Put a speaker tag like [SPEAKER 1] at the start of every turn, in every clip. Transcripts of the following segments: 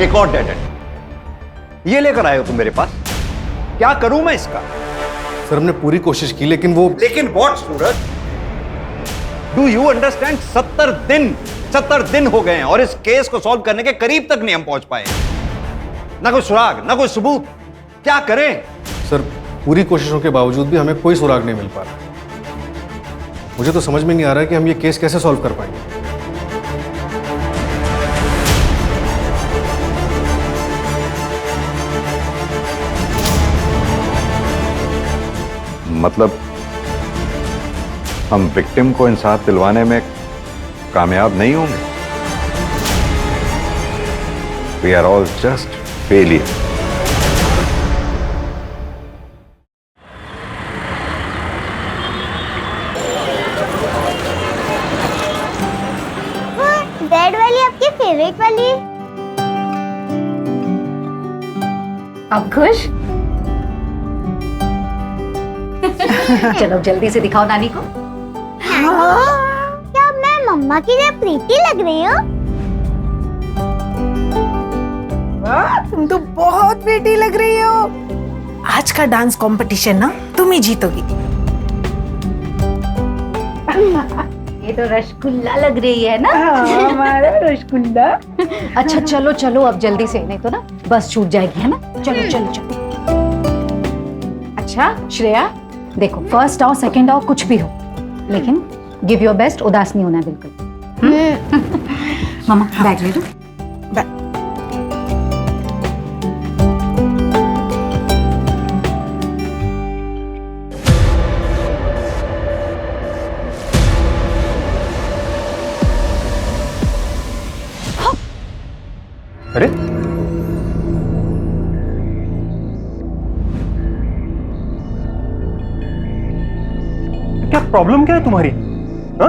[SPEAKER 1] एक और dead and ये लेकर आए हो तुम मेरे पास। क्या करूं मैं इसका?
[SPEAKER 2] सर हमने पूरी कोशिश की लेकिन
[SPEAKER 1] what Suraj? Do you understand? 70 दिन हो गए हैं और इस केस को सॉल्व करने के करीब तक नहीं हम पहुंच पाए। ना कोई सुराग, ना कोई सबूत। क्या करें?
[SPEAKER 2] सर पूरी कोशिशों के बावजूद भी हमें कोई सुराग नहीं मिल पा रहा। मुझे तो समझ में नहीं आ रहा है कि हम ये केस कैसे सॉल्व कर पाएंगे।
[SPEAKER 1] मतलब हम विक्टिम को इंसाफ दिलवाने में कामयाब नहीं होंगे। We are all just failure.
[SPEAKER 3] Red वाली आपकी फेवरेट वाली?
[SPEAKER 4] अब खुश? चलो जल्दी से दिखाओ नानी को।
[SPEAKER 3] क्या मैं मम्मा की तरह प्रीति लग रही हूँ?
[SPEAKER 5] तुम तो बहुत प्रीटी लग रही हो। आज का डांस कंपटीशन ना तुम ही जीतोगी।
[SPEAKER 4] ये तो रसगुल्ला लग रही है ना?
[SPEAKER 5] हमारा रसगुल्ला।
[SPEAKER 4] अच्छा चलो चलो अब जल्दी से, नहीं तो ना बस छूट जाएगी, है ना? चलो चलो चलो। अच्छा श्रेया देखो, फर्स्ट आओ सेकंड आओ कुछ भी हो, लेकिन गिव योर बेस्ट, उदास नहीं होना बिल्कुल। मामा बैग ले लो।
[SPEAKER 2] अरे
[SPEAKER 6] क्या प्रॉब्लम क्या है तुम्हारी? हाँ?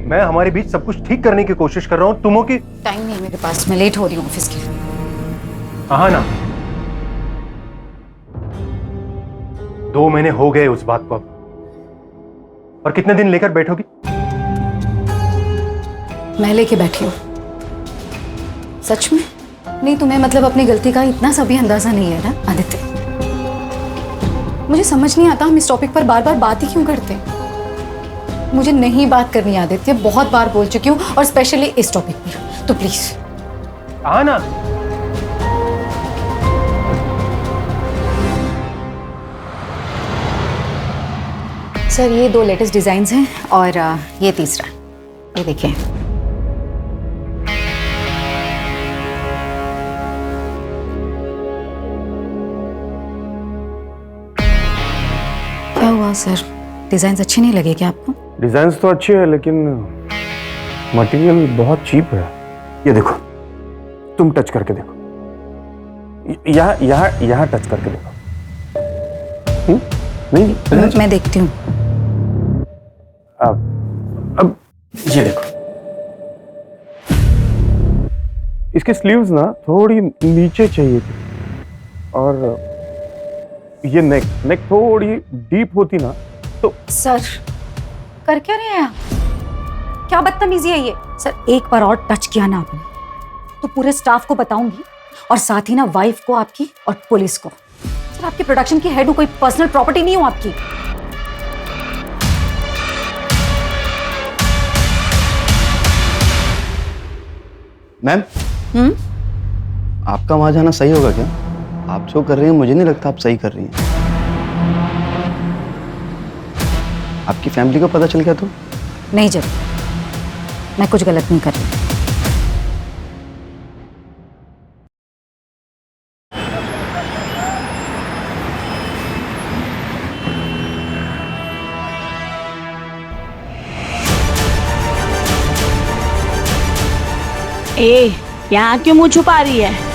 [SPEAKER 6] मैं हमारे बीच सब कुछ ठीक करने की कोशिश कर रहा हूँ, तुम हो कि
[SPEAKER 4] टाइम नहीं मेरे पास, मैं लेट हो रही हूँ ऑफिस के लिए।
[SPEAKER 6] हाँ ना, 2 महीने हो गए उस बात को अब, और कितने दिन लेकर बैठोगी?
[SPEAKER 4] मैं लेके बैठी हूँ। सच में? नहीं तुम्हें मतलब अपनी गलती का इतना सा भी अंदाजा नहीं है ना आदित्य? मुझे समझ नहीं आता हम इस टॉपिक पर बार बार बात ही क्यों करते हैं। मुझे नहीं बात करनी आदित्य, बहुत बार बोल चुकी हूँ, और स्पेशली इस टॉपिक पर, तो प्लीज।
[SPEAKER 6] हाँ ना,
[SPEAKER 4] सर ये 2 लेटेस्ट डिजाइन्स हैं और ये तीसरा, ये देखिए। क्या हुआ सर, डिजाइन्स अच्छे नहीं लगे क्या आपको?
[SPEAKER 6] डिजाइन्स तो अच्छे है लेकिन मटेरियल बहुत चीप है। ये देखो, तुम टच करके देखो, यहाँ यहाँ यहाँ टच करके देखो। नहीं,
[SPEAKER 4] मैं देखती हूँ।
[SPEAKER 6] अब ये देखो, इसके स्लीव्स ना थोड़ी नीचे चाहिए थी, और ये नेक थोड़ी डीप होती ना तो।
[SPEAKER 4] सर कर क्या रहे हैं आप? क्या बदतमीजी है ये? सर एक बार और टच किया ना आपने तो पूरे स्टाफ को बताऊंगी, और साथ ही ना वाइफ को आपकी और पुलिस को। सर आपकी प्रोडक्शन की हेड हूं, कोई पर्सनल प्रॉपर्टी नहीं हूं आपकी।
[SPEAKER 7] मैम, आपका वहां जाना सही होगा क्या? आप जो कर रही हैं मुझे नहीं लगता आप सही कर रही हैं। आपकी फैमिली को पता चल गया तो?
[SPEAKER 4] नहीं जब मैं कुछ गलत नहीं कर रही।
[SPEAKER 8] ए, यहाँ क्यों मुंह छुपा रही है?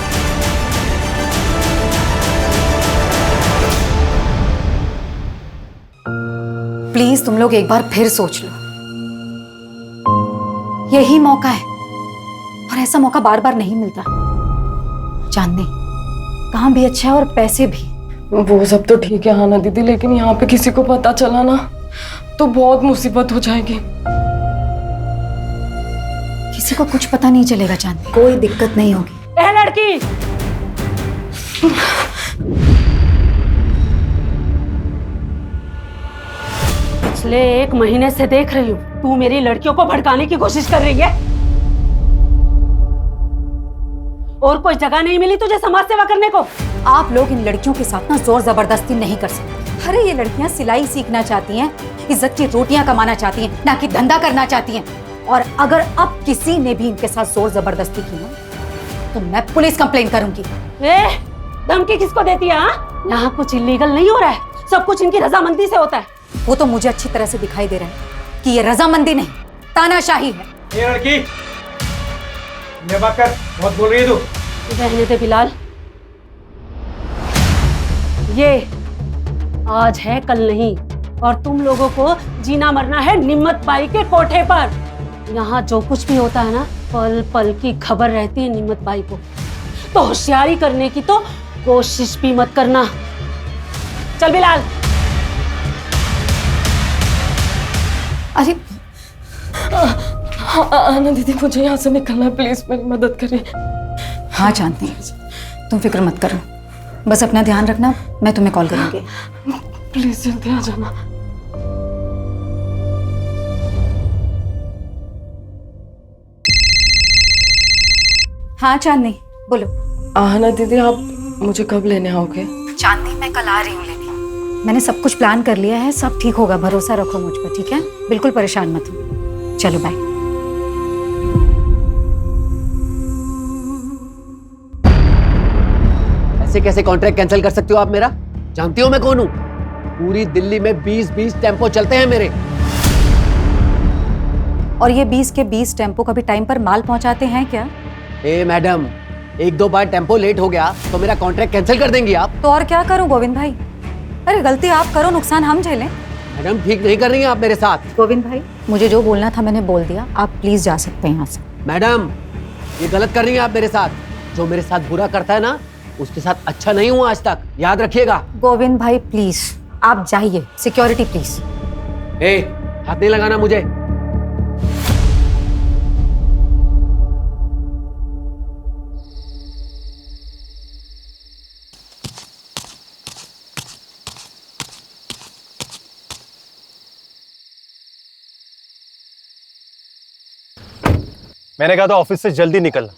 [SPEAKER 4] प्लीज तुम लोग एक बार फिर सोच लो, यही मौका है, और ऐसा मौका बार बार नहीं मिलता। चांदनी काम भी अच्छा है और पैसे भी।
[SPEAKER 9] वो सब तो ठीक है हाँ ना दीदी, लेकिन यहाँ पे किसी को पता चला ना तो बहुत मुसीबत हो जाएगी।
[SPEAKER 4] किसी को कुछ पता नहीं चलेगा चांदनी, कोई दिक्कत नहीं होगी।
[SPEAKER 8] ए लड़की, पिछले 1 महीने से देख रही हूँ तू मेरी लड़कियों को भड़काने की कोशिश कर रही है। और कोई जगह नहीं मिली तुझे समाज सेवा करने को?
[SPEAKER 4] आप लोग इन लड़कियों के साथ ना जोर जबरदस्ती नहीं कर सकते। अरे ये लड़कियां सिलाई सीखना चाहती हैं, इज्जत की रोटियां कमाना चाहती हैं, ना कि धंधा करना चाहती हैं। और अगर अब किसी ने भी इनके साथ जोर जबरदस्ती की ना तो मैं पुलिस कंप्लेन करूंगी।
[SPEAKER 8] धमकी किसको देती है? यहाँ कुछ इलीगल नहीं हो रहा है, सब कुछ इनकी रजामंदी से होता है।
[SPEAKER 4] वो तो मुझे अच्छी तरह से दिखाई दे रहा है कि ये रजामंदी नहीं तानाशाही है।
[SPEAKER 2] ये लड़की ये बात कर, बहुत बोल रही है तू।
[SPEAKER 8] रहने दे बिलाल, ये आज है कल नहीं, और तुम लोगों को जीना मरना है निम्मत बाई के कोठे पर। यहाँ जो कुछ भी होता है ना, पल पल की खबर रहती है निम्मत बाई को। तो होशियारी करने की तो कोशिश भी मत करना। चल बिलाल।
[SPEAKER 4] अरे
[SPEAKER 9] आना दीदी, मुझे यहाँ से निकलना है, प्लीज मेरी मदद करिए।
[SPEAKER 4] हाँ चांदनी, तुम फिक्र मत करो, बस अपना ध्यान रखना, मैं तुम्हें कॉल करूंगी।
[SPEAKER 9] प्लीज जल्दी आ जाना।
[SPEAKER 4] हाँ चांदनी बोलो।
[SPEAKER 9] आना दीदी, आप मुझे कब लेने आओगे?
[SPEAKER 4] चांदनी मैं कल आ रही हूँ लेने। मैंने सब कुछ प्लान कर लिया है, सब ठीक होगा, भरोसा रखो मुझ पर, ठीक है? बिल्कुल परेशान मत हो। चलो बाय।
[SPEAKER 10] ऐसे कैसे कॉन्ट्रैक्ट कैंसिल कर सकते हो आप मेरा? जानती हो मैं कौन हूं? पूरी दिल्ली में 20-20 टेम्पो चलते हैं मेरे।
[SPEAKER 4] और ये 20 के 20 टेम्पो कभी टाइम पर माल पहुंचाते हैं क्या?
[SPEAKER 10] ए मैडम, 1-2 बार टेम्पो लेट हो गया तो मेरा कॉन्ट्रैक्ट कैंसिल कर देंगी आप?
[SPEAKER 4] तो और क्या करूं गोविंद भाई? अरे गलती आप करो, नुकसान हम झेलें।
[SPEAKER 10] मैडम ठीक नहीं कर रही हैं आप मेरे साथ।
[SPEAKER 4] गोविंद भाई, मुझे जो बोलना था मैंने बोल दिया, आप प्लीज जा सकते हैं यहाँ से।
[SPEAKER 10] मैडम ये गलत कर रही हैं आप मेरे साथ। जो मेरे साथ बुरा करता है ना, उसके साथ अच्छा नहीं हुआ आज तक, याद रखिएगा।
[SPEAKER 4] गोविंद भाई प्लीज आप जाइए, सिक्योरिटी प्लीज।
[SPEAKER 10] ए, हाथ नहीं लगाना मुझे।
[SPEAKER 2] मैंने कहा था ऑफिस से जल्दी निकलना।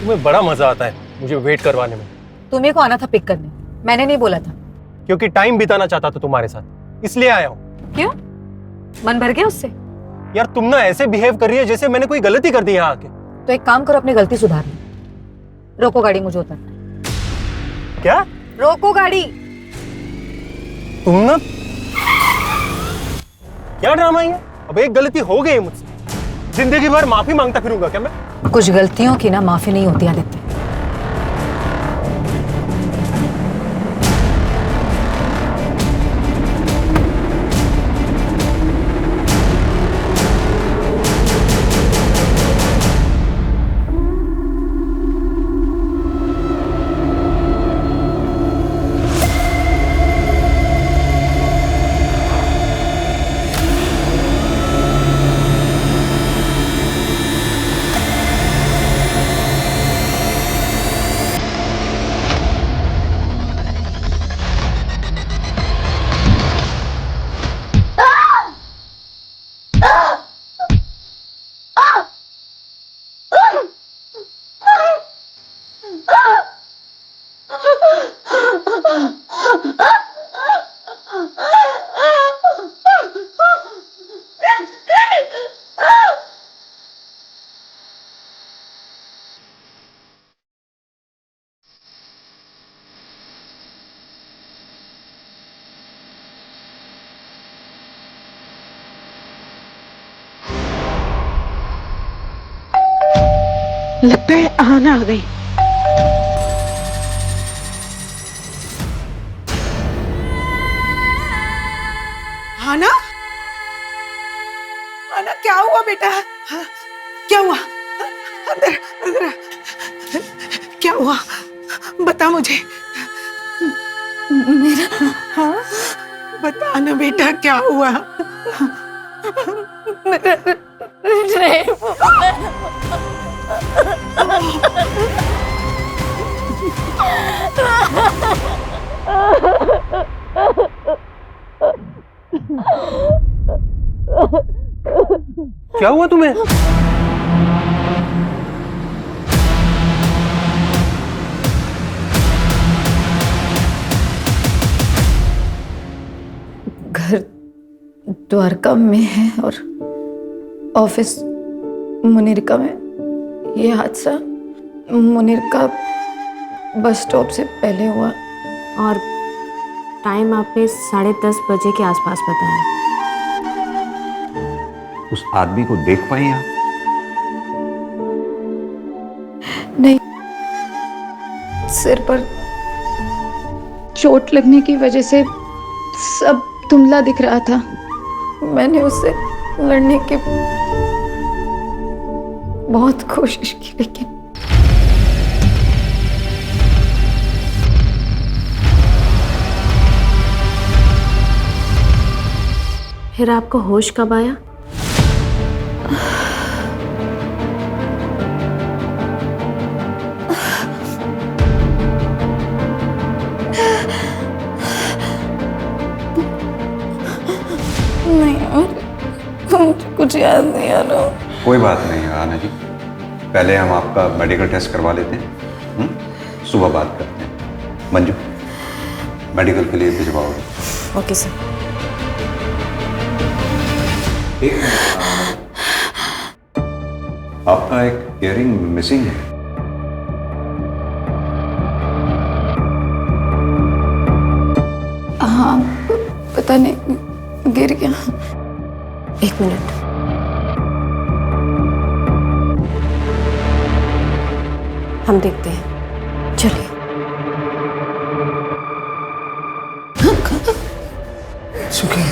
[SPEAKER 2] तुम्हें बड़ा मजा आता है मुझे वेट करवाने में।
[SPEAKER 4] तुम्हें को आना था पिक करने, मैंने नहीं बोला था।
[SPEAKER 2] क्योंकि टाइम बिताना चाहता था तुम्हारे साथ, इसलिए आया हूँ।
[SPEAKER 4] क्यों, मन भर गया उससे?
[SPEAKER 2] यार तुम ना ऐसे बिहेव कर रही है जैसे मैंने कोई गलती कर दी यहाँ आके।
[SPEAKER 4] तो एक काम करो, अपनी गलती सुधार लो। रोको गाड़ी, मुझे उतरना।
[SPEAKER 2] क्या?
[SPEAKER 4] रोको गाड़ी।
[SPEAKER 2] तुम ना क्या ड्रामा है? अब एक गलती हो गई मुझसे, जिंदगी भर माफी मांगता फिरूंगा क्या मैं?
[SPEAKER 4] कुछ गलतियों की ना माफी नहीं होती आदित्य।
[SPEAKER 5] लगता है आना आ गई। आना, आना क्या हुआ बेटा? हाँ, क्या हुआ? अंदर अंदर आ। क्या हुआ बता मुझे। मेरा हाँ बता ना बेटा क्या हुआ? मेरा
[SPEAKER 6] क्या हुआ तुम्हें?
[SPEAKER 9] घर द्वारका में है और ऑफिस मुनिरका में। ये हादसा मुनिरका बस स्टॉप से पहले हुआ।
[SPEAKER 11] और टाइम आपने 10:30 बजे के आसपास बताया।
[SPEAKER 1] उस आदमी को देख पाई आप?
[SPEAKER 9] नहीं, सिर पर चोट लगने की वजह से सब धुंधला दिख रहा था। मैंने उससे लड़ने की बहुत कोशिश की, लेकिन
[SPEAKER 11] फिर आपको होश कब आया?
[SPEAKER 9] नहीं, मुझे कुछ याद नहीं आ रहा।
[SPEAKER 1] कोई बात नहीं आना जी, पहले हम आपका मेडिकल टेस्ट करवा लेते हैं, सुबह बात करते हैं। मंजू, मेडिकल के लिए भिजवाओगे?
[SPEAKER 11] Okay sir.
[SPEAKER 1] आपका एक इयरिंग मिसिंग है।
[SPEAKER 9] हाँ, पता नहीं गिर गया।
[SPEAKER 11] 1 मिनट। हम देखते हैं, चलिए।
[SPEAKER 2] सुखी,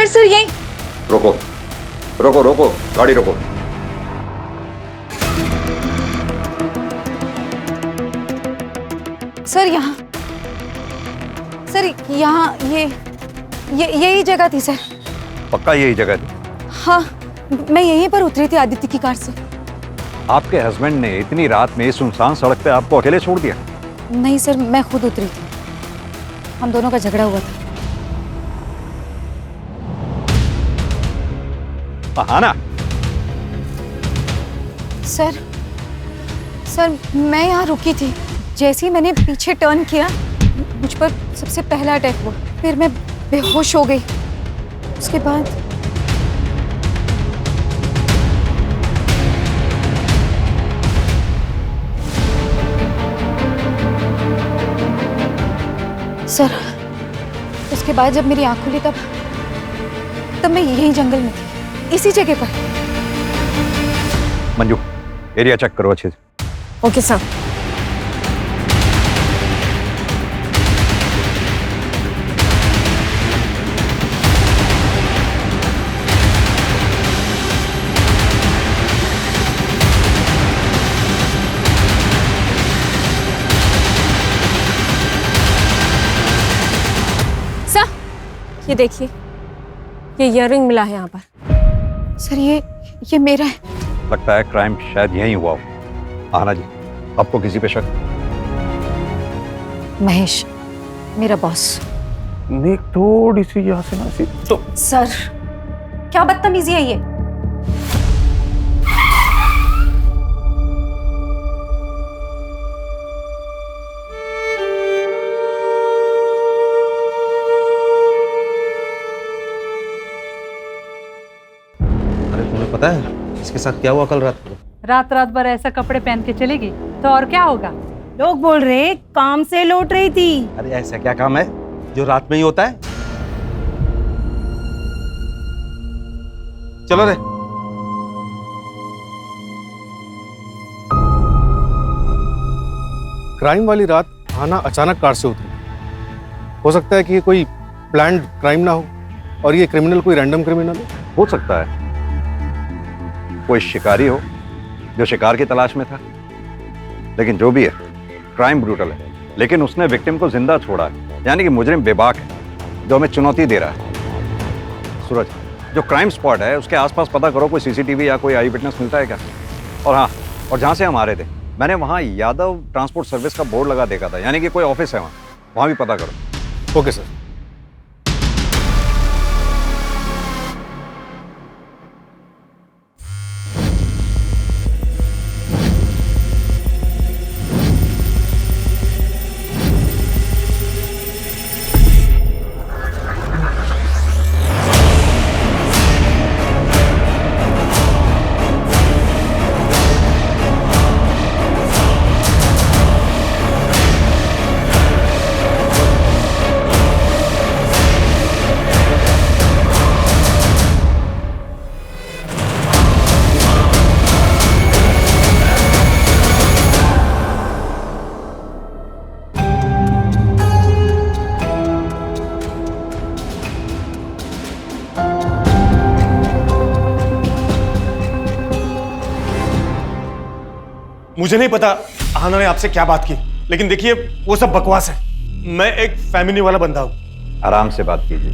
[SPEAKER 9] सर यही।
[SPEAKER 1] रोको रोको रोको, गाड़ी रोको।
[SPEAKER 4] सर यहाँ, सर यहाँ ये यही जगह थी सर।
[SPEAKER 1] पक्का यही जगह थी?
[SPEAKER 4] हाँ, मैं यहीं पर उतरी थी आदित्य की कार से।
[SPEAKER 1] आपके हस्बैंड ने इतनी रात में सुनसान सड़क पे आपको अकेले छोड़ दिया?
[SPEAKER 4] नहीं सर, मैं खुद उतरी थी, हम दोनों का झगड़ा हुआ था।
[SPEAKER 1] बहाना?
[SPEAKER 4] सर मैं यहाँ रुकी थी, जैसे ही मैंने पीछे टर्न किया मुझ पर सबसे पहला अटैक हुआ, फिर मैं बेहोश हो गई। उसके बाद सर, उसके बाद जब मेरी आँख खुली तब मैं यही जंगल में थी, इसी जगह पर।
[SPEAKER 1] मंजू, एरिया चेक करो अच्छे से।
[SPEAKER 11] Okay sir. सर, ये देखिए, ये इयररिंग मिला है यहाँ पर।
[SPEAKER 4] सर ये मेरा है।
[SPEAKER 1] लगता है क्राइम शायद यहीं हुआ हो। आना जी, आपको किसी पे शक?
[SPEAKER 4] महेश, मेरा बॉस।
[SPEAKER 6] नेक थोड़ी सी यहाँ से ना सी तो।
[SPEAKER 4] सर, क्या बदतमीजी है ये?
[SPEAKER 7] अरे तुम्हें पता है इसके साथ क्या हुआ कल रात को?
[SPEAKER 5] रात भर ऐसा कपड़े पहन के चलेगी तो और क्या होगा? लोग बोल रहे काम से लौट रही थी।
[SPEAKER 7] अरे ऐसा क्या काम है जो रात में ही होता है? चलो रे।
[SPEAKER 2] क्राइम वाली रात आना अचानक कार से उतरी। हो सकता है कि ये कोई प्लान्ड क्राइम ना हो और ये क्रिमिनल कोई रैंडम क्रिमिनल
[SPEAKER 1] हो सकता है कोई शिकारी हो जो शिकार की तलाश में था। लेकिन जो भी है, क्राइम ब्रूटल है, लेकिन उसने विक्टिम को जिंदा छोड़ा है, यानी कि मुजरिम बेबाक है जो हमें चुनौती दे रहा है। सूरज, जो क्राइम स्पॉट है उसके आसपास पता करो कोई सीसीटीवी या कोई आई विटनेस मिलता है क्या। और हाँ, और जहाँ से हम आ रहे थे मैंने वहाँ यादव ट्रांसपोर्ट सर्विस का बोर्ड लगा देखा था, यानी कि कोई ऑफिस है वहाँ भी पता करो।
[SPEAKER 2] Okay sir.
[SPEAKER 6] मुझे नहीं पता आहाना ने आपसे क्या बात की, लेकिन देखिए वो सब बकवास है। मैं एक फैमिली वाला बंदा हूं।
[SPEAKER 1] आराम से बात कीजिए।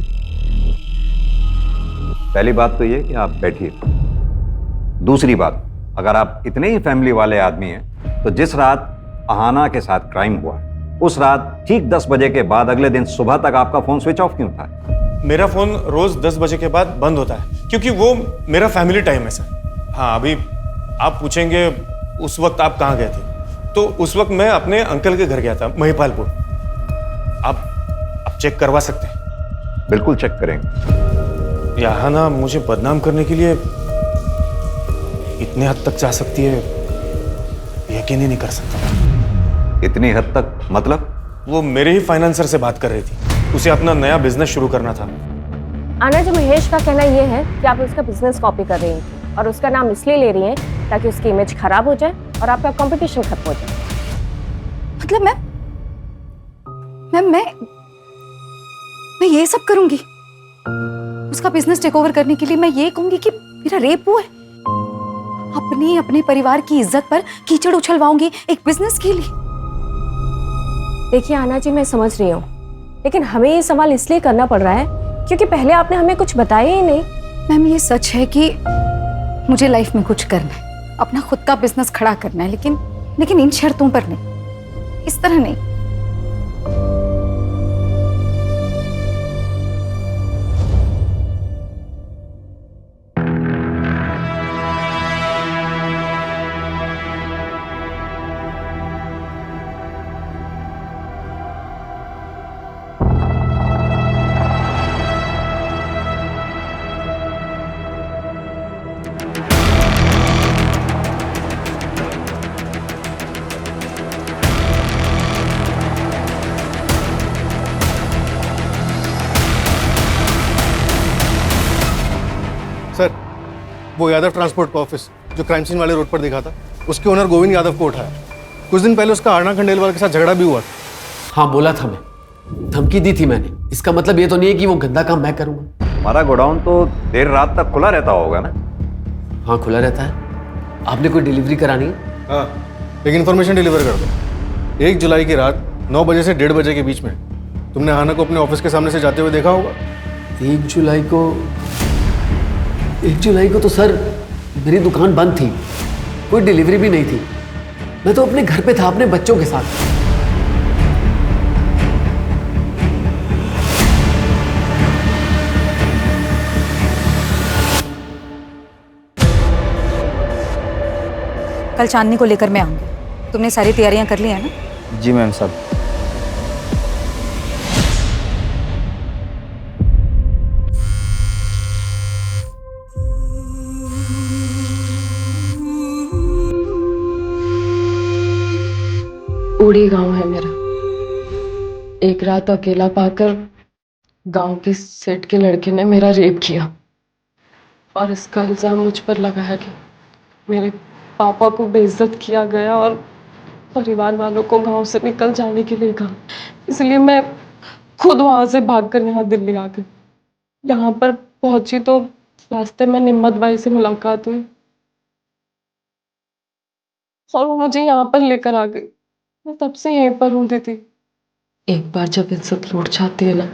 [SPEAKER 1] पहली बात तो ये कि आप बैठिए। दूसरी बात, अगर आप इतने ही फैमिली वाले आदमी हैं तो जिस रात आहाना के साथ क्राइम हुआ उस रात ठीक 10 बजे के बाद अगले दिन सुबह तक आपका फोन स्विच ऑफ क्यों था?
[SPEAKER 6] मेरा फोन रोज 10 बजे के बाद बंद होता है क्योंकि वो मेरा फैमिली टाइम है सर। हाँ, अभी आप पूछेंगे उस वक्त आप कहाँ गए थे, तो उस वक्त मैं अपने अंकल के घर गया था महिपालपुर। आप चेक करवा सकते हैं।
[SPEAKER 1] बिल्कुल चेक करेंगे।
[SPEAKER 6] आहाना मुझे बदनाम करने के लिए इतने हद तक जा सकती है, यकीन ही नहीं कर सकता।
[SPEAKER 1] इतनी हद तक मतलब?
[SPEAKER 6] वो मेरे ही फाइनेंसर से बात कर रही थी, उसे अपना नया बिजनेस शुरू करना था।
[SPEAKER 11] आना जी, महेश का कहना यह है कि आप उसका बिजनेस कॉपी कर रही हैं और उसका नाम इसलिए ले रही हैं ताकि उसकी इमेज खराब हो जाए और आपका कंपटीशन खत्म हो जाए।
[SPEAKER 4] मतलब मैं ये सब करूंगी उसका बिजनेस टेक ओवर करने के लिए? मैं ये कहूंगी कि मेरा रेप हुआ है? अपने परिवार की इज्जत पर कीचड़ उछलवाऊंगी एक बिजनेस के लिए?
[SPEAKER 11] देखिए आना जी, मैं समझ रही हूँ, लेकिन हमें ये सवाल इसलिए करना पड़ रहा है क्योंकि पहले आपने हमें कुछ बताया ही नहीं।
[SPEAKER 4] मैम, ये सच है कि मुझे लाइफ में कुछ करना है, अपना खुद का बिजनेस खड़ा करना है, लेकिन इन शर्तों पर नहीं, इस तरह नहीं।
[SPEAKER 2] सर, वो यादव ट्रांसपोर्ट का ऑफिस जो क्राइम सीन वाले रोड पर दिखा था, उसके ओनर गोविंद यादव को उठाया। कुछ दिन पहले उसका आरना खंडेलवाल के साथ झगड़ा भी हुआ था।
[SPEAKER 10] हाँ, बोला था, मैं धमकी दी थी मैंने। इसका मतलब ये तो नहीं है कि वो गंदा काम मैं करूंगा।
[SPEAKER 1] हमारा गोडाउन तो देर रात तक खुला रहता होगा ना?
[SPEAKER 10] हाँ, खुला रहता है। आपने कोई डिलीवरी करानी है?
[SPEAKER 2] हाँ, एक इन्फॉर्मेशन डिलीवर कर दो। 1 जुलाई की रात 9 बजे से 1:30 बजे के बीच में तुमने आहाना को अपने ऑफिस के सामने से जाते हुए देखा होगा।
[SPEAKER 10] 1 जुलाई को तो सर मेरी दुकान बंद थी, कोई डिलीवरी भी नहीं थी। मैं तो अपने घर पे था अपने बच्चों के साथ।
[SPEAKER 4] कल चांदनी को लेकर मैं आऊंगी। तुमने सारी तैयारियां कर ली है ना?
[SPEAKER 7] जी मैम साहब।
[SPEAKER 9] उड़ी गांव है मेरा। एक रात अकेला पाकर गांव के सेठ के लड़के ने मेरा रेप किया और इसका इल्जाम मुझ पर लगाया कि मेरे पापा को बेइज्जत किया गया और परिवार वालों को गांव से निकल जाने के लिए कहा, इसलिए मैं खुद वहां से भागकर यहाँ दिल्ली आ गई। यहाँ पर पहुंची तो रास्ते में निम्मत बाई से मुलाकात हुई और वो मुझे यहाँ पर लेकर आ गई। मैं तब से यहीं पर हूँ दीदी। एक बार जब इज्जत लौट जाती है ना,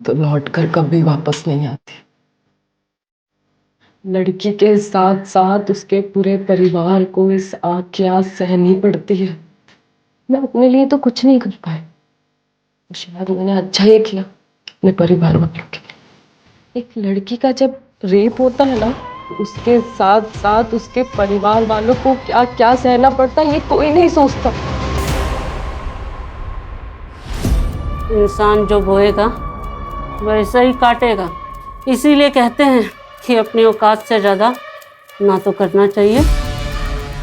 [SPEAKER 9] तो लौट कर कभी वापस नहीं आती। लड़की के साथ साथ उसके पूरे परिवार को इस आग की आग सहनी पड़ती है। मैं अपने लिए तो कुछ नहीं कर पाई, शायद मैंने अच्छा ही किया अपने परिवार वालों के लिए। एक लड़की का जब रेप होता है ना, उसके साथ साथ उसके परिवार वालों को क्या क्या सहना पड़ता है, ये कोई नहीं सोचता।
[SPEAKER 8] इंसान जो बोएगा वैसा ही काटेगा। इसीलिए कहते हैं कि अपनी औकात से ज़्यादा ना तो करना चाहिए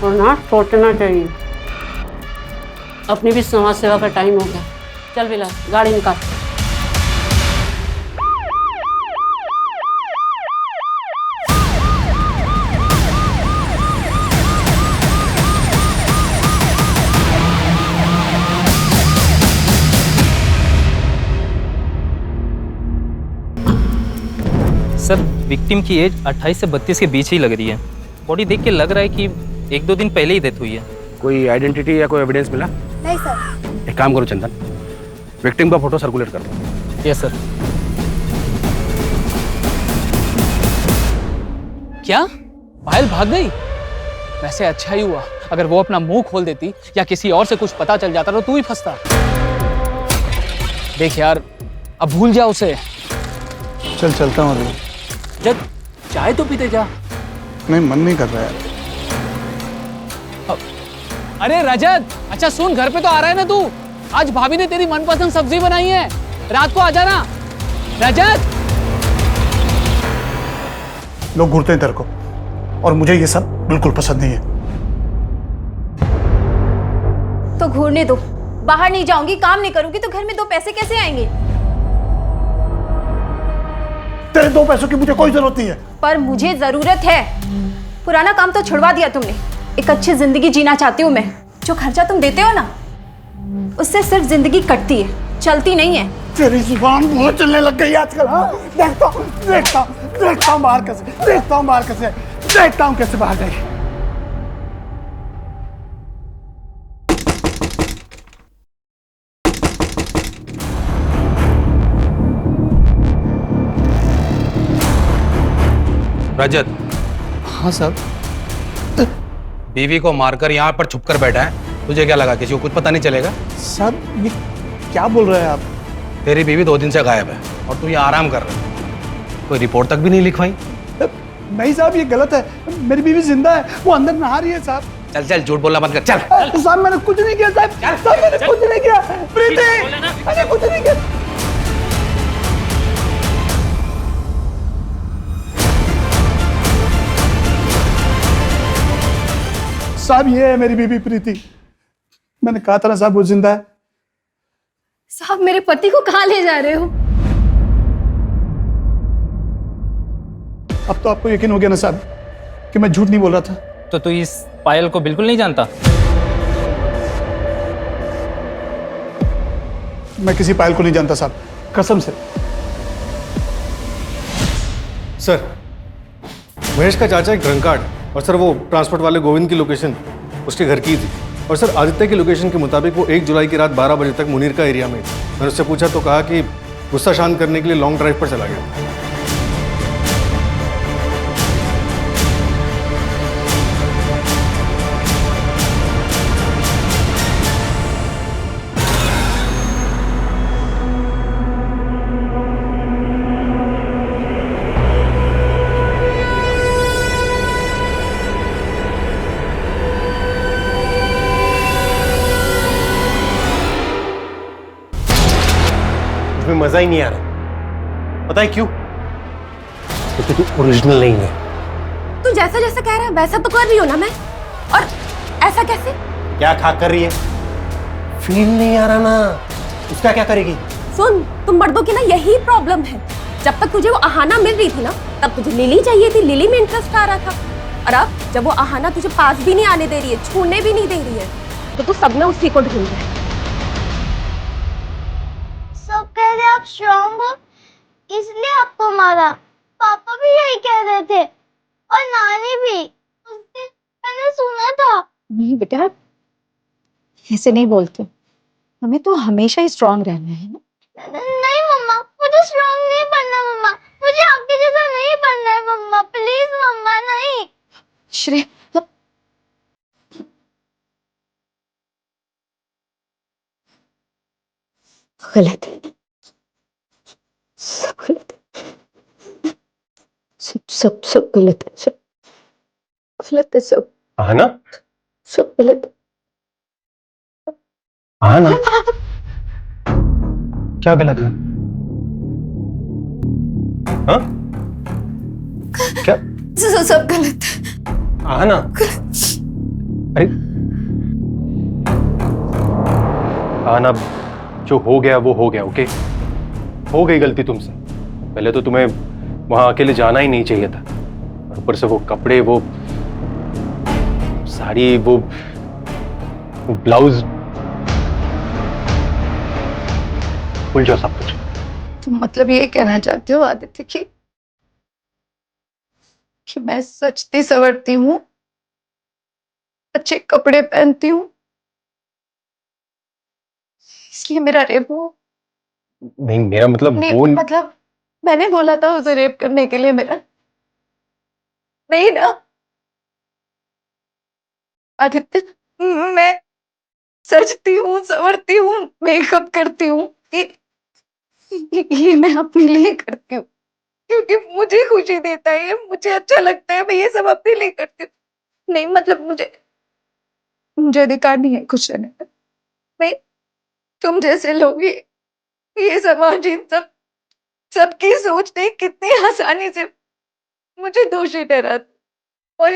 [SPEAKER 8] और ना सोचना चाहिए। अपनी भी समाज सेवा का टाइम हो गया। चल बिला, गाड़ी निकाल।
[SPEAKER 12] सर, विक्टिम की एज 28 से 32 के बीच ही लग रही है। बॉडी देख के लग रहा है कि 1-2 दिन पहले ही डेथ हुई है।
[SPEAKER 6] कोई आइडेंटिटी या कोई एविडेंस मिला?
[SPEAKER 3] नहीं सर।
[SPEAKER 6] एक काम करो चंदन, विक्टिम का फोटो सर्कुलेट कर दो।
[SPEAKER 12] Yes sir.
[SPEAKER 13] क्या पायल भाग गई? वैसे अच्छा ही हुआ, अगर वो अपना मुंह खोल देती या किसी और से कुछ पता चल जाता तो तू ही फंसता। देख यार, अब भूल जा उसे।
[SPEAKER 2] चल चलता हूँ अभी।
[SPEAKER 13] जब चाय तो पीते जा।
[SPEAKER 2] नहीं, मन नहीं कर रहा है।
[SPEAKER 13] अरे रजत, अच्छा सुन, घर पे तो आ रहा है ना तू? आज भाभी ने तेरी मनपसंद सब्जी बनाई है, रात को आ जाना। रजत,
[SPEAKER 2] लोग घूरते हैं तेरे को, और मुझे ये सब बिल्कुल पसंद नहीं है।
[SPEAKER 14] तो घूरने दो, बाहर नहीं जाऊंगी, काम नहीं करूंगी तो घर में 2 पैसे कैसे आएंगे?
[SPEAKER 2] तेरे 2 पैसों की मुझे कोई जरूरत नहीं है।
[SPEAKER 14] पर मुझे जरूरत है। पुराना काम तो छुड़वा दिया तुमने। एक अच्छी जिंदगी जीना चाहती हूँ मैं। जो खर्चा तुम देते हो ना, उससे सिर्फ जिंदगी कटती है, चलती नहीं है।
[SPEAKER 2] तेरी जुबान बहुत चलने लग गई आजकल। हाँ, देखता हूँ बाहर कैसे, देखता हूँ कैसे बाहर गई।
[SPEAKER 6] रजत।
[SPEAKER 2] हाँ साहब।
[SPEAKER 6] बीवी को मारकर यहाँ पर छुपकर बैठा है, तुझे क्या लगा किसी को कुछ पता नहीं चलेगा?
[SPEAKER 2] साहब ये क्या बोल रहे हैं आप?
[SPEAKER 6] तेरी बीवी 2 दिन से गायब है और तू यहाँ आराम कर रहा है। कोई रिपोर्ट तक भी नहीं लिखवाई?
[SPEAKER 2] नहीं साहब, ये गलत है। मेरी बीवी जिंदा है, वो अंदर नहा रही है साहब।
[SPEAKER 6] चल चल, झूठ बोलना बंद कर। चल
[SPEAKER 2] साहब, मैंने कुछ नहीं किया साहब। साहब मैंने कुछ नहीं किया। प्रीति, मैंने कुछ नहीं किया। साहब ये है मेरी बीबी प्रीति। मैंने कहा था ना साहब, वो जिंदा है।
[SPEAKER 14] साहब, मेरे पति को कहाँ ले जा रहे हो?
[SPEAKER 2] अब तो आपको यकीन हो गया ना साहब कि मैं झूठ नहीं बोल रहा था।
[SPEAKER 12] तो तू इस पायल को बिल्कुल नहीं जानता?
[SPEAKER 2] मैं किसी पायल को नहीं जानता साहब, कसम से। सर, महेश का चाचा एक ड्रंकार्ड है, और सर वो ट्रांसपोर्ट वाले गोविंद की लोकेशन उसके घर की थी। और सर आदित्य की लोकेशन के मुताबिक वो 1 जुलाई की रात 12 बजे तक मुनीर का एरिया में थी। मैंने उससे पूछा तो कहा कि गुस्सा शांत करने के लिए लॉन्ग ड्राइव पर चला गया।
[SPEAKER 15] उसमें मजा ही नहीं आ रहा। पता है क्यों? क्योंकि तू ओरिजिनल नहीं है।
[SPEAKER 14] तू जैसा जैसा कह रहा है वैसा तो कर रही हो ना मैं। और ऐसा कैसे?
[SPEAKER 15] क्या खा कर रही है? फील नहीं आ रहा ना, उसका क्या करेगी?
[SPEAKER 14] सुन, तुम मर्दों की ना यही प्रॉब्लम है। जब तक तुझे वो आहाना मिल रही थी ना, तब तुझे लिली चाहिए थी, लिली में इंटरेस्ट आ रहा था।
[SPEAKER 11] और अब जब वो आहाना तुझे पास भी नहीं आने दे रही है, छूने भी नहीं दे रही है, तो तू सब में उसी को ढूंढ रहा है।
[SPEAKER 3] सब कह रहे आप स्ट्रॉन्ग हो इसलिए आपको मारा। पापा भी यही कह रहे थे और नानी भी। उस दिन मैंने सुना था।
[SPEAKER 4] नहीं बेटा, ऐसे नहीं बोलते, हमें तो हमेशा ही स्ट्रांग रहना है ना।
[SPEAKER 3] नहीं मम्मा, मुझे स्ट्रॉन्ग नहीं बनना मम्मा, मुझे आपके जैसा नहीं बनना है मम्मा, प्लीज मम्मा नहीं।
[SPEAKER 4] श्रेय, गलत है, सब गलत है, सब गलत है, सब गलत है, सब
[SPEAKER 15] आहना,
[SPEAKER 4] सब गलत है।
[SPEAKER 15] आहना, क्या गलत है? हाँ? क्या?
[SPEAKER 4] सब गलत है।
[SPEAKER 15] आहना, अरे आहना, जो हो गया वो हो गया, ओके? हो गई गलती तुमसे। पहले तो तुम्हें वहां अकेले जाना ही नहीं चाहिए था, और ऊपर से वो कपड़े, वो साड़ी, वो ब्लाउज, भूल जाओ सब कुछ।
[SPEAKER 9] तुम मतलब ये कहना चाहते हो आदित्य कि मैं सजती संवरती हूँ, अच्छे कपड़े पहनती हूँ, इसलिए मेरा रेप हो?
[SPEAKER 15] नहीं, मेरा मतलब
[SPEAKER 9] नहीं,
[SPEAKER 15] वो
[SPEAKER 9] मतलब मैंने बोला था उसे रेप करने के लिए मेरा, नहीं ना आदित्य? मैं सजती हूँ, संवरती हूँ, मेकअप करती हूँ, ये मैं अपने लिए करती हूँ क्योंकि मुझे खुशी देता है, मुझे अच्छा लगता है, मैं ये सब अपने लिए करती हूँ। नहीं मतलब मुझे अधिकार नहीं है खुश रहने का। मैं तुम जैसे लोग ये समाज, इन सबकी सोच ने कितनी आसानी से मुझे दोषी ठहराता, और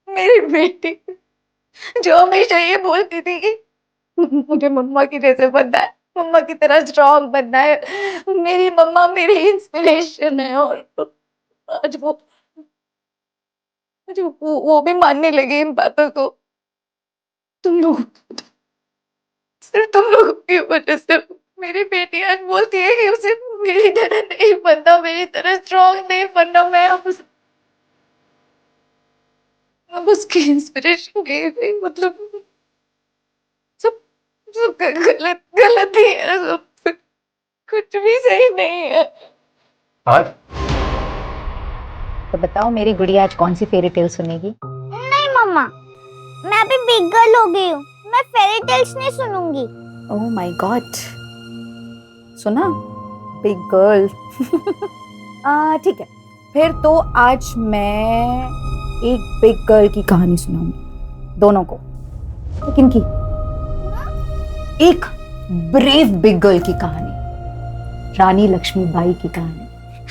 [SPEAKER 9] मेरी बेटी जो हमेशा ये बोलती थी कि मुझे मम्मा की जैसे बनना है, मम्मा की तरह स्ट्रांग बनना है, मेरी मम्मा मेरी इंस्पिरेशन है, और आज वो भी मानने लगी इन बातों को। तुम लोग, सिर्फ तुम लोगों की वजह से मेरी बेटी आज बोलती है कि उसे मेरी तरह नहीं बनना, मेरी तरह स्ट्रांग नहीं बनना। मैं अब उसकी इंस्पिरेशन गई, मतलब सब सब गलत गलत ही है, सब कुछ भी सही नहीं है।
[SPEAKER 15] आज
[SPEAKER 4] तो बताओ मेरी गुड़िया आज कौन सी फेरी टेल सुनेगी?
[SPEAKER 3] नहीं मम्मा, मैं अभी बिग गर्ल हो गई हूँ, मैं फेरी टेल्स नहीं सुनूंगी।
[SPEAKER 4] ओह माय गॉड, सुना, बिग गर्ल। ठीक है, फिर तो आज मैं एक बिग गर्ल की कहानी सुनाऊंगी दोनों को। लेकिन की एक ब्रेव बिग गर्ल की कहानी, रानी लक्ष्मीबाई की कहानी।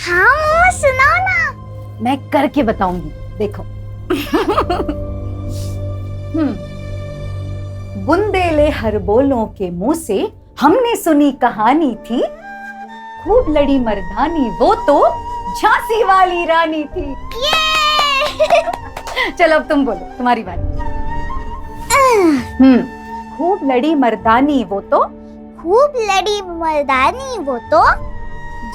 [SPEAKER 3] हाँ मम्मा सुनाओ ना।
[SPEAKER 4] मैं करके बताऊंगी, देखो। बुंदेले हरबोलों के मुंह से हमने सुनी कहानी थी, खूब लड़ी मर्दानी वो तो झांसी वाली रानी थी। चलो अब तुम बोलो, तुम्हारी बारी। खूब लड़ी मर्दानी वो तो,
[SPEAKER 3] खूब लड़ी मर्दानी वो तो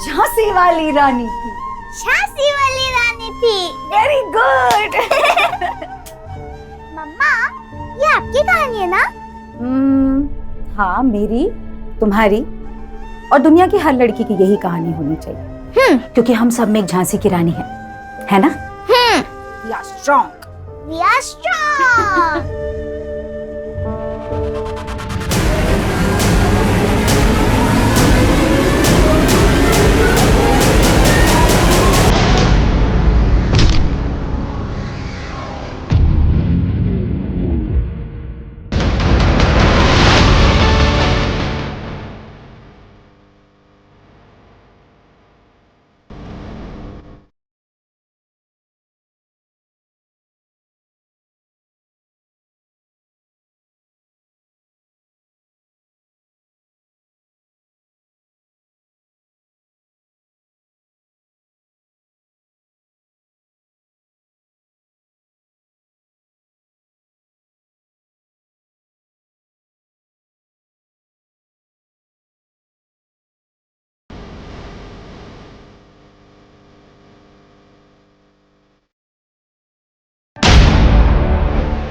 [SPEAKER 4] झांसी वाली रानी थी,
[SPEAKER 3] झांसी वाली रानी थी।
[SPEAKER 4] Very good.
[SPEAKER 3] मम्मा, ये आपकी कहानी है ना?
[SPEAKER 4] हाँ, मेरी, तुम्हारी और दुनिया की हर लड़की की यही कहानी होनी चाहिए। क्योंकि हम सब में एक झांसी की रानी है ना? We are strong.
[SPEAKER 3] We are strong.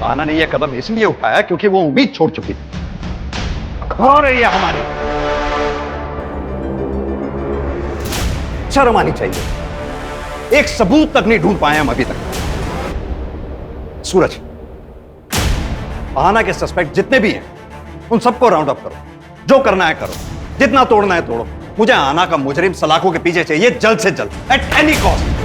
[SPEAKER 1] आना ने यह कदम इसलिए उठाया क्योंकि वो उम्मीद छोड़ चुकी थी। खो रही है हमारी, शर्म आनी चाहिए। एक सबूत तक नहीं ढूंढ पाए हम अभी तक। सूरज, आना के सस्पेक्ट जितने भी हैं उन सबको राउंड अप करो, जो करना है करो, जितना तोड़ना है तोड़ो। मुझे आना का मुजरिम सलाखों के पीछे चाहिए जल्द से जल्द, एट एनी कॉस्ट।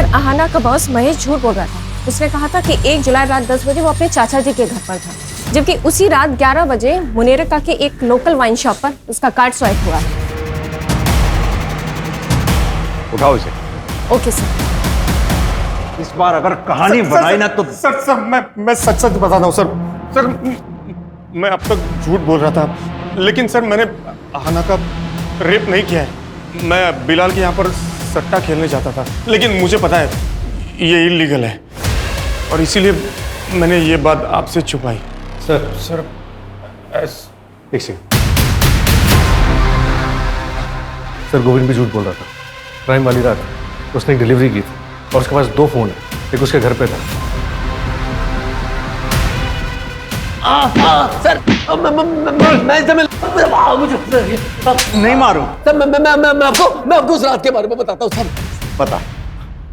[SPEAKER 11] आहाना का बॉस महेश झूठ बोल रहा था। उसने कहा था कि 1 जुलाई रात 10 बजे वो अपने चाचा जी के घर पर था, जबकि उसी रात 11 बजे मुनेरका के एक लोकल वाइन शॉप पर उसका कार्ड स्वाइप हुआ है।
[SPEAKER 1] उठाओ इसे।
[SPEAKER 11] Okay sir.
[SPEAKER 1] इस बार अगर कहानी बनाई ना तो
[SPEAKER 2] सर मैं सच बताता हूँ सर। मैं अब तक झूठ बोल रहा था, लेकिन सर मैंने आहाना का रेप नहीं किया है। मैं बिलाल के यहाँ पर सट्टा खेलने जाता था, लेकिन मुझे पता है ये इलीगल है और इसीलिए मैंने ये बात आपसे छुपाई। सर एक सेकंड। सर गोविंद भी झूठ बोल रहा था। क्राइम वाली रात उसने एक डिलीवरी की थी और उसके पास 2 फोन है, एक उसके घर पे था।
[SPEAKER 10] सर
[SPEAKER 1] नहीं मारो
[SPEAKER 10] सर। मैं आपको उस रात के बारे में बताता हूँ सर।
[SPEAKER 1] बता,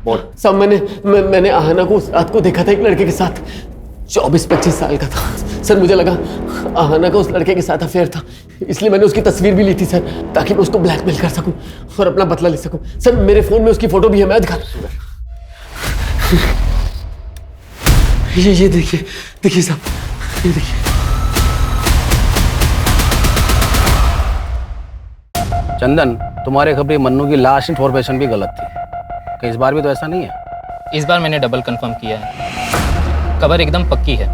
[SPEAKER 1] बोल।
[SPEAKER 10] सब मैंने आहाना को उस रात को देखा था एक लड़के के साथ, 24-25 साल का था सर। मुझे लगा आहाना का उस लड़के के साथ अफेयर था, इसलिए मैंने उसकी तस्वीर भी ली थी सर, ताकि मैं उसको ब्लैकमेल कर सकूं और अपना बदला ले सकूं। सर मेरे फोन में उसकी फोटो भी है, मैं दिखा। ये देखिए साहब, ये देखिए।
[SPEAKER 16] चंदन, तुम्हारे खबरी मन्नू की लास्ट इन्फॉर्मेशन भी गलत थी। कि इस बार भी तो ऐसा नहीं है?
[SPEAKER 12] इस बार मैंने डबल कंफर्म किया है, खबर एकदम पक्की है।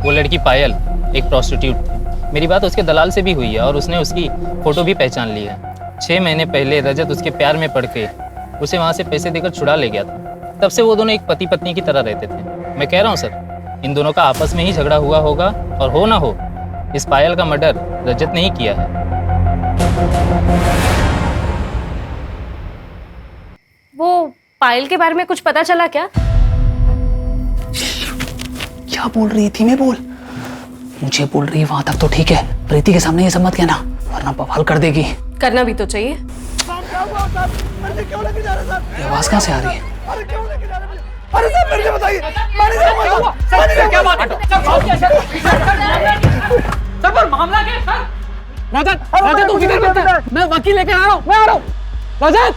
[SPEAKER 12] वो लड़की पायल एक प्रोस्टिट्यूट थी। मेरी बात उसके दलाल से भी हुई है और उसने उसकी फ़ोटो भी पहचान ली है। 6 महीने पहले रजत उसके प्यार में पड़ के उसे वहाँ से पैसे देकर छुड़ा ले गया था। तब से वो दोनों एक पति पत्नी की तरह रहते थे। मैं कह रहा हूँ सर, इन दोनों का आपस में ही झगड़ा हुआ होगा, और हो ना हो इस पायल का मर्डर रजत ने ही किया है।
[SPEAKER 11] वो पायल के बारे में कुछ पता चला क्या?
[SPEAKER 16] क्या बोल रही थी? मैं बोल, मुझे बोल रही है वहां तक तो ठीक है, प्रीति के सामने ये सब मत कहना वरना बवाल कर देगी।
[SPEAKER 11] करना भी तो चाहिए।
[SPEAKER 16] आवाज कहाँ से आ रही है?
[SPEAKER 5] अरे सर मेरे को बताइए, क्या बात है?
[SPEAKER 13] सर पर मामला क्या है सर? रजत तू फिक्र मत कर, मैं वकील लेकर आ रहा हूँ। रजत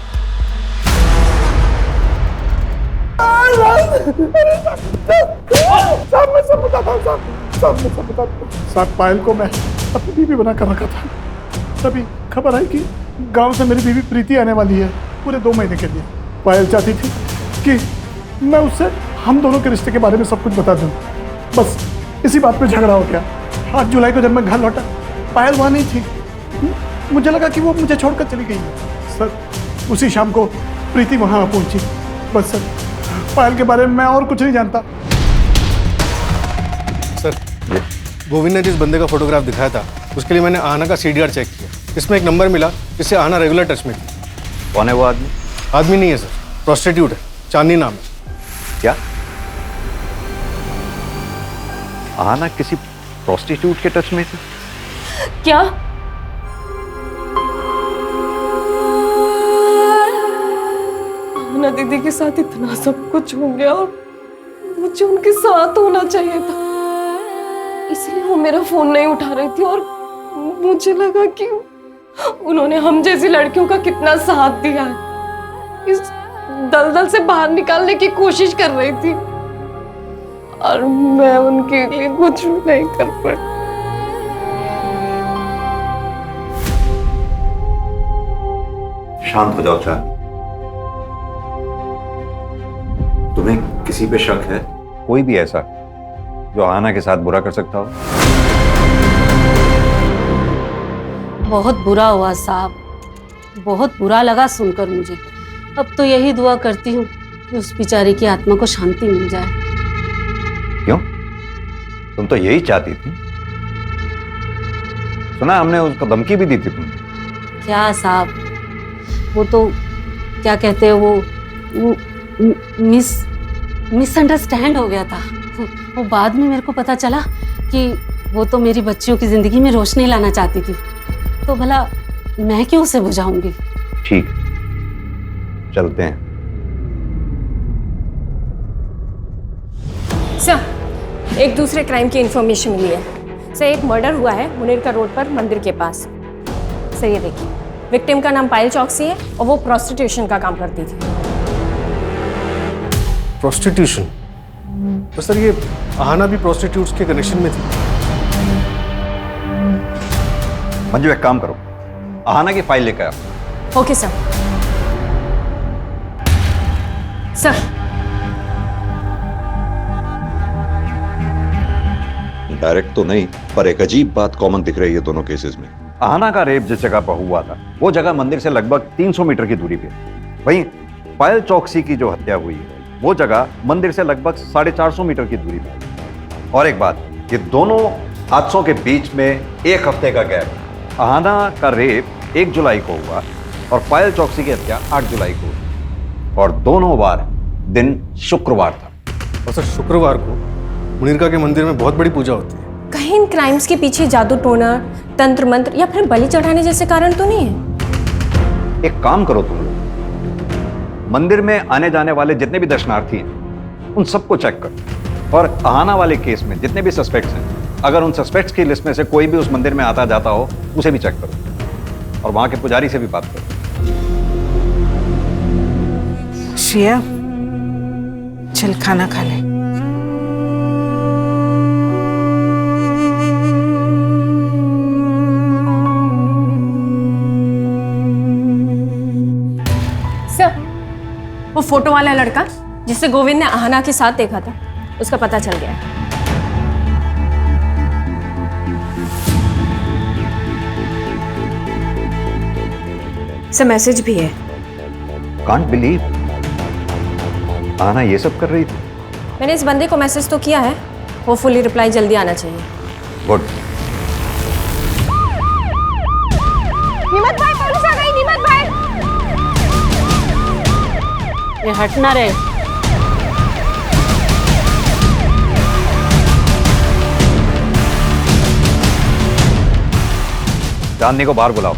[SPEAKER 2] साहब पायल को मैं अपनी बीवी बना कर रखा था। तभी खबर आई कि गांव से मेरी बीवी प्रीति आने वाली है पूरे 2 महीने के लिए। पायल चाहती थी कि मैं उससे हम दोनों के रिश्ते के बारे में सब कुछ बता दूं। बस इसी बात पे झगड़ा हो गया। 8 जुलाई को जब मैं घर लौटा, पायल वहाँ नहीं थी। मुझे लगा कि वो मुझे छोड़कर चली गई है। सर उसी शाम को प्रीति वहाँ पहुंची। बस सर पायल के बारे में मैं और कुछ नहीं जानता। सर गोविंद ने जिस बंदे का फोटोग्राफ दिखाया था उसके लिए मैंने आहाना का CDR चेक किया। इसमें एक नंबर मिला जिससे आहाना रेगुलर टच में थी।
[SPEAKER 1] कौन है वो आदमी?
[SPEAKER 2] आदमी नहीं है सर, प्रोस्टिट्यूट है, चांदनी नाम है।
[SPEAKER 1] क्या आहाना किसी प्रोस्टिट्यूट के टच में थी?
[SPEAKER 11] क्या?
[SPEAKER 9] दीदी के साथ इतना सब कुछ हो गया और मुझे उनके साथ होना चाहिए था। इसलिए वो मेरा फोन नहीं उठा रही थी और मुझे लगा कि उन्होंने हम जैसी लड़कियों का कितना साथ दिया है, इस दलदल से बाहर निकालने की कोशिश कर रही थी और मैं उनके लिए कुछ भी नहीं कर पाई।
[SPEAKER 1] शांत हो जाओ चांद। तुम्हें किसी पे शक है? कोई भी ऐसा जो आहाना के साथ बुरा कर सकता हो?
[SPEAKER 8] बहुत बुरा हुआ साहब, बहुत बुरा लगा सुनकर मुझे। अब तो यही दुआ करती हूँ कि उस बेचारी की आत्मा को शांति मिल जाए।
[SPEAKER 1] क्यों? तुम तो यही चाहती थी। सुना हमने उसको धमकी भी दी थी तुमने।
[SPEAKER 8] क्या साहब, वो तो क्या कहते हैं वो मिसअंडरस्टैंड हो गया था। वो बाद में मेरे को पता चला कि वो तो मेरी बच्चियों की जिंदगी में रोशनी लाना चाहती थी, तो भला मैं क्यों उसे बुझाऊंगी।
[SPEAKER 1] ठीक, चलते हैं।
[SPEAKER 11] सर, एक दूसरे क्राइम की इंफॉर्मेशन मिली है। सर, एक मर्डर हुआ है मुनीर का रोड पर मंदिर के पास। सर ये देखिए, विक्टिम का नाम पायल चौकसी है और वो प्रोस्टिट्यूशन का काम करती थी।
[SPEAKER 2] प्रोस्टिट्यूशन? तो सर ये आहाना भी प्रोस्टिट्यूट्स के कनेक्शन में थी?
[SPEAKER 1] मंजू एक काम करो, आहाना की फाइल लेकर आओ।
[SPEAKER 11] Okay sir. सर,
[SPEAKER 1] डायरेक्ट तो नहीं, पर एक अजीब बात कॉमन दिख रही है दोनों केसेस में। आहाना का रेप जिस जगह पर हुआ था वो जगह मंदिर से लगभग 300 मीटर की दूरी पे। वहीं पायल चौकसी की जो हत्या हुई है वो जगह मंदिर से लगभग 450 मीटर की दूरी पर। और एक बात, ये दोनों हादसों के बीच में 1 हफ्ते का गैप। आहाना का रेप 1 जुलाई को हुआ और पायल चौकसी की हत्या 8 जुलाई को हुई, और दोनों बार दिन शुक्रवार था।
[SPEAKER 2] और सर शुक्रवार को मुनीरका के मंदिर में बहुत बड़ी पूजा होती है।
[SPEAKER 11] कहीं इन क्राइम्स के पीछे जादू टोना, तंत्र मंत्र या फिर बलि चढ़ाने जैसे कारण तो नहीं है?
[SPEAKER 1] एक काम करो तुम लोग, मंदिर में आने जाने वाले जितने भी दर्शनार्थी हैं उन सबको चेक करो, और आहाना वाले केस में जितने भी सस्पेक्ट्स हैं, अगर उन सस्पेक्ट्स की लिस्ट में से कोई भी उस मंदिर में आता जाता हो उसे भी चेक करो, और वहां के पुजारी से भी बात करो।
[SPEAKER 5] श्रेया, चल खाना खा ले।
[SPEAKER 11] वो फोटो वाला लड़का जिसे गोविंद ने आहाना के साथ देखा था, उसका पता चल गया। सर मैसेज भी है।
[SPEAKER 1] कांट बिलीव आहाना ये सब कर रही थी।
[SPEAKER 11] मैंने इस बंदे को मैसेज तो किया है, होपफुली रिप्लाई जल्दी आना चाहिए।
[SPEAKER 1] गुड।
[SPEAKER 11] निमत भाई, पुलिस आ गई। निमत भाई,
[SPEAKER 8] ये हटना रे।
[SPEAKER 1] चांदनी को बाहर बुलाओ।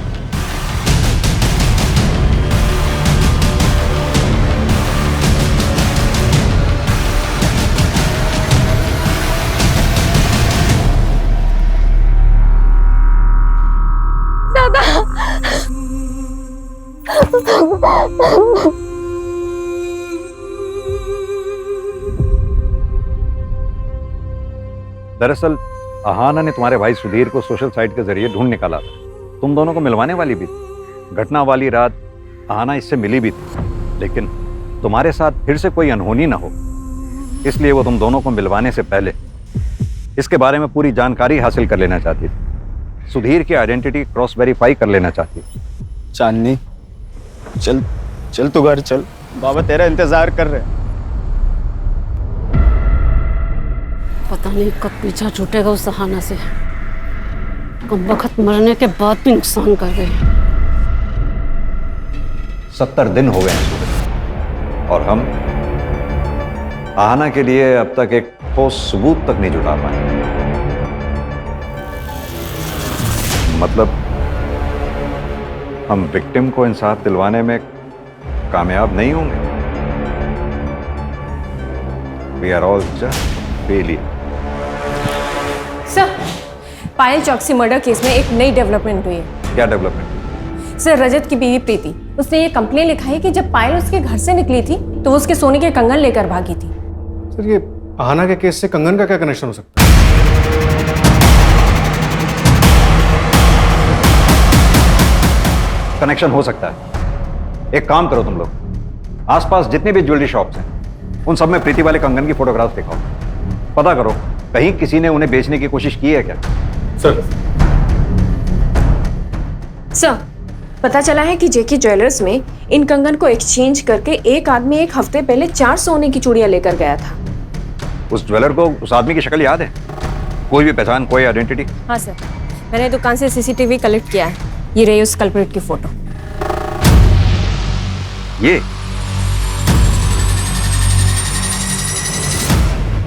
[SPEAKER 1] दरअसल आहाना ने तुम्हारे भाई सुधीर को सोशल साइट के जरिए ढूंढ निकाला था। तुम दोनों को मिलवाने वाली भी थी। घटना वाली रात आहाना इससे मिली भी थी, लेकिन तुम्हारे साथ फिर से कोई अनहोनी ना हो, इसलिए वो तुम दोनों को मिलवाने से पहले इसके बारे में पूरी जानकारी हासिल कर लेना चाहती थी। सुधीर की आइडेंटिटी क्रॉस वेरीफाई कर लेना चाहती थी।
[SPEAKER 7] चांदनी, चल चल तू घर चल, बाबा तेरा इंतजार कर रहे हैं।
[SPEAKER 8] पता नहीं कब पीछा छूटेगा उस आहाना से। कम वक्त मरने के बाद भी नुकसान कर गए।
[SPEAKER 1] 70 दिन हो गए हैं सुधीर, और हम आहाना के लिए अब तक एक ठोस सबूत तक नहीं जुटा पाए। मतलब हम विक्टिम को इंसाफ दिलवाने में कामयाब नहीं होंगे। We are all just failure.
[SPEAKER 11] Sir, Payal Chauksi murder case में एक नई डेवलपमेंट हुई है।
[SPEAKER 1] क्या डेवलपमेंट?
[SPEAKER 11] सर, रजत की बीवी प्रीति, उसने ये कंप्लेन लिखा है कि जब पायल उसके घर से निकली थी तो वो उसके सोने के कंगन लेकर भागी थी।
[SPEAKER 2] सर, ये आहाना के केस से कंगन का क्या कनेक्शन हो सकता है?
[SPEAKER 1] कनेक्शन हो सकता है। एक काम करो तुम लोग, आसपास जितनी भी ज्वेलरी शॉप्स हैं उन सब में प्रीति वाले कंगन की फोटोग्राफ दिखाओ, पता करो कहीं किसी ने उन्हें बेचने की कोशिश की है क्या।
[SPEAKER 2] सर
[SPEAKER 11] पता चला है कि जेके ज्वेलर्स में इन कंगन को एक्सचेंज करके एक आदमी एक हफ्ते पहले 4 सोने की चूड़ियां लेकर गया था।
[SPEAKER 1] उस ज्वेलर को उस आदमी की शक्ल याद है? कोई भी पहचान, कोई आइडेंटिटी?
[SPEAKER 11] हाँ सर, मैंने दुकान से सीसीटीवी कलेक्ट किया है। ये रही उस कल्प्रिट की फोटो।
[SPEAKER 1] ये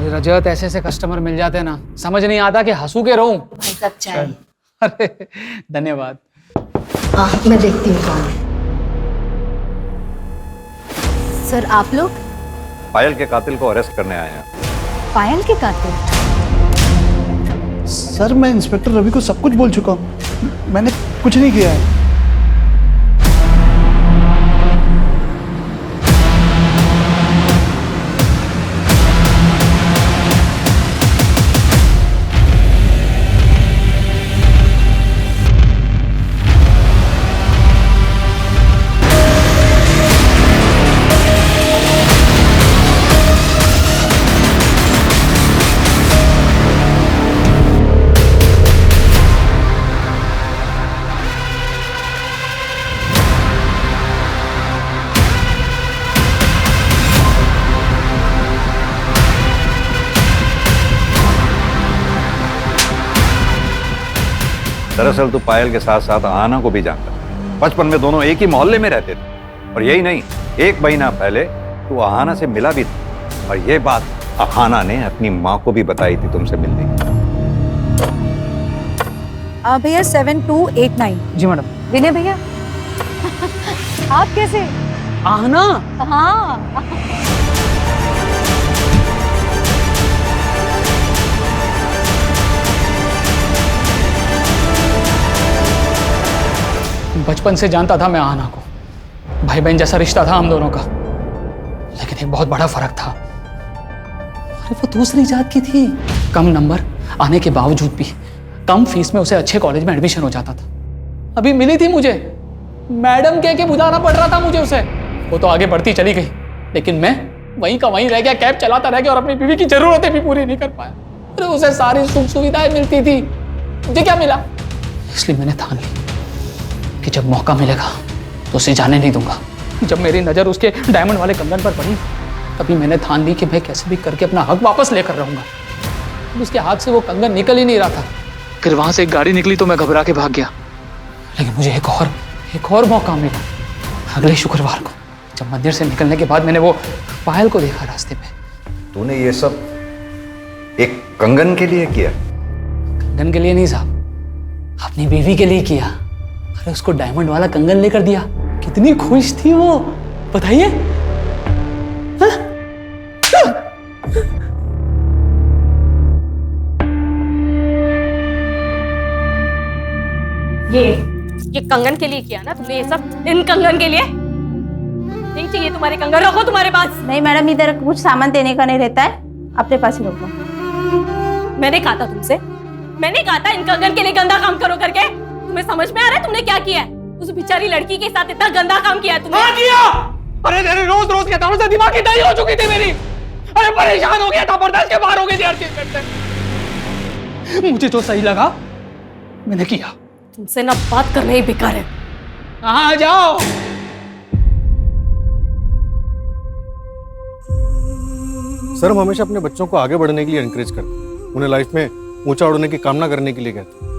[SPEAKER 13] रजत, ऐसे ऐसे कस्टमर मिल जाते हैं ना, समझ नहीं आता कि हंसू के रहूं।
[SPEAKER 14] सब चाहिए।
[SPEAKER 13] अरे धन्यवाद।
[SPEAKER 14] हाँ, मैं देखती हूँ कौन है। सर, आप लोग?
[SPEAKER 1] पायल के कातिल को अरेस्ट करने आए हैं।
[SPEAKER 4] पायल के कातिल?
[SPEAKER 17] सर, मैं इंस्पेक्टर रवि को सब कुछ बोल चुका हूँ, मैंने कुछ नहीं किया है।
[SPEAKER 1] दरअसल तू पायल के साथ साथ आहाना को भी जानता है। बचपन में दोनों एक ही मोहल्ले में रहते थे। और यही नहीं, 1 महीना पहले तू आहाना से मिला भी था। और ये बात आहाना ने अपनी माँ को भी बताई थी तुमसे मिलने की।
[SPEAKER 4] भैया 7289।
[SPEAKER 13] जी मैडम।
[SPEAKER 4] विनय भैया आप कैसे?
[SPEAKER 13] आहना?
[SPEAKER 4] हाँ।
[SPEAKER 13] बचपन से जानता था मैं आहना को, भाई बहन जैसा रिश्ता था हम दोनों का। लेकिन एक बहुत बड़ा फर्क था, अरे वो दूसरी जात की थी। कम नंबर आने के बावजूद भी कम फीस में उसे अच्छे कॉलेज में एडमिशन हो जाता था। अभी मिली थी मुझे, मैडम कह के बुलाना पड़ रहा था मुझे उसे। वो तो आगे बढ़ती चली गई, लेकिन मैं वहीं का वहीं रह गया, कैब चलाता रह गया और अपनी बीवी की जरूरतें भी पूरी नहीं कर पाया। अरे उसे सारी सुख सुविधाएं मिलती थी, मुझे क्या मिला? इसलिए मैंने ठान ली कि जब मौका मिलेगा तो उसे जाने नहीं दूंगा। जब मेरी नजर उसके डायमंड वाले कंगन पर पड़ी, तभी मैंने ठान ली कि मैं कैसे भी करके अपना हक वापस लेकर रहूंगा। उसके हाथ से वो कंगन निकल ही नहीं रहा था। फिर वहां से एक गाड़ी निकली तो मैं घबरा के भाग गया। लेकिन मुझे एक और मौका मिला अगले शुक्रवार को, जब मंदिर से निकलने के बाद मैंने वो पायल को देखा रास्ते पे।
[SPEAKER 1] तूने ये सब एक कंगन के लिए किया?
[SPEAKER 13] कंगन के लिए नहीं साहब, अपनी बीवी के लिए किया। अरे उसको डायमंड वाला कंगन लेकर दिया, कितनी खुश थी वो, बताइए।
[SPEAKER 11] ये कंगन के लिए किया ना तुमने ये सब? इन कंगन के लिए नहीं चाहिए तुम्हारे कंगन, रखो तुम्हारे पास।
[SPEAKER 14] नहीं मैडम, इधर कुछ सामान देने का नहीं रहता है, अपने पास ही रखो।
[SPEAKER 11] मैंने कहा था तुमसे, मैंने कहा था इन कंगन के लिए गंदा काम करो करके। तुम्हें समझ में आ रहा है तुमने क्या किया है? उस बेचारी लड़की के साथ इतना गंदा काम किया है तुमने।
[SPEAKER 13] हाँ किया। अरे तेरे रोज रोज के तारों से दिमाग की दही हो चुकी थी मेरी। अरे परेशान हो गया था, बर्दाश्त के बाहर हो गई थी हर चीज करते। मुझे जो सही लगा मैंने किया।
[SPEAKER 11] तुमसे ना बात करना ही बेकार है।
[SPEAKER 13] हाँ जाओ।
[SPEAKER 2] सर, हम हमेशा अपने बच्चों को आगे बढ़ने के लिए एनकरेज करते हैं, उन्हें लाइफ में ऊंचा उड़ने की कामना करने के लिए कहते हैं।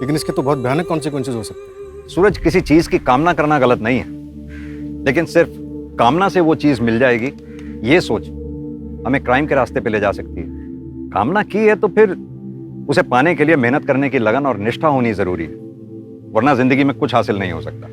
[SPEAKER 2] लेकिन इसके तो बहुत भयानक कॉन्सिक्वेंसेस हो सकते हैं।
[SPEAKER 1] सूरज, किसी चीज की कामना करना गलत नहीं है, लेकिन सिर्फ कामना से वो चीज मिल जाएगी ये सोच हमें क्राइम के रास्ते पे ले जा सकती है। कामना की है तो फिर उसे पाने के लिए मेहनत करने की लगन और निष्ठा होनी जरूरी है, वरना जिंदगी में कुछ हासिल नहीं हो सकता।